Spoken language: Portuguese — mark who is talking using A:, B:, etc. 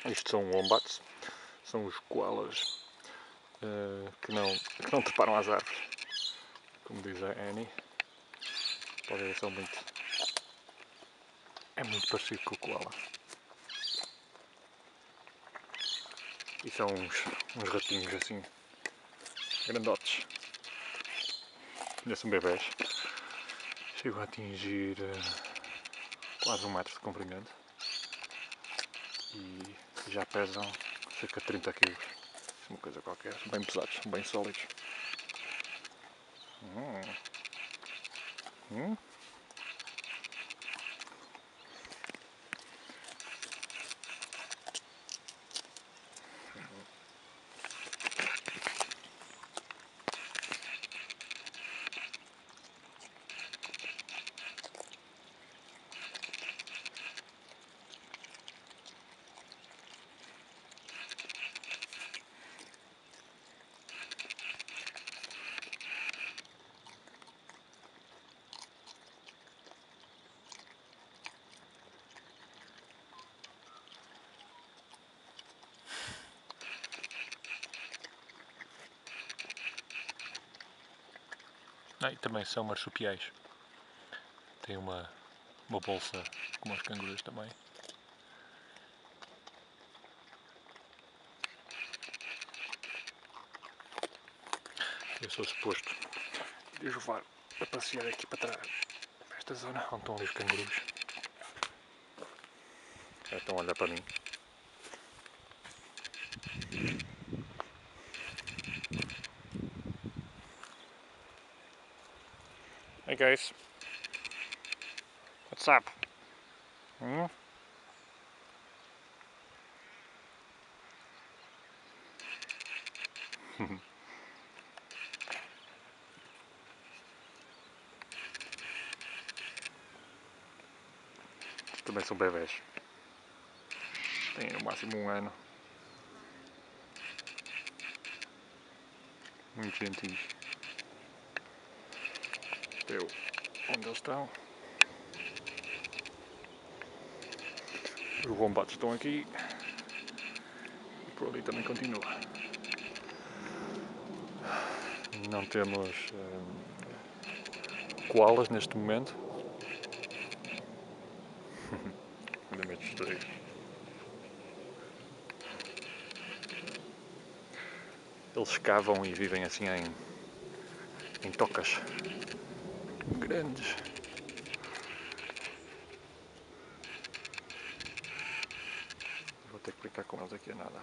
A: Isto são wombats, são os koalas que não treparam às árvores, como diz a Annie. Podem ver, é muito parecido com o koala. E são uns ratinhos assim, grandotes. Ainda são bebés. Chegam a atingir quase 1 metro de comprimento. E já pesam cerca de 30 kg. Uma coisa qualquer. Bem pesados, bem sólidos. E também são marsupiais. Tem uma bolsa como os cangurus também. Eu sou suposto de os levar a passear aqui para trás, nesta zona onde estão ali os cangurus. Já estão a olhar para mim. Hey guys, what's up? Também são bebés. Têm no máximo 1 ano. Muito gentis. Isto é onde eles estão. Os wombats estão aqui. E por ali também continua. Não temos koalas neste momento. Ainda me assustei. Eles escavam e vivem assim em tocas grandes. Vou ter que brincar com eles aqui a nada.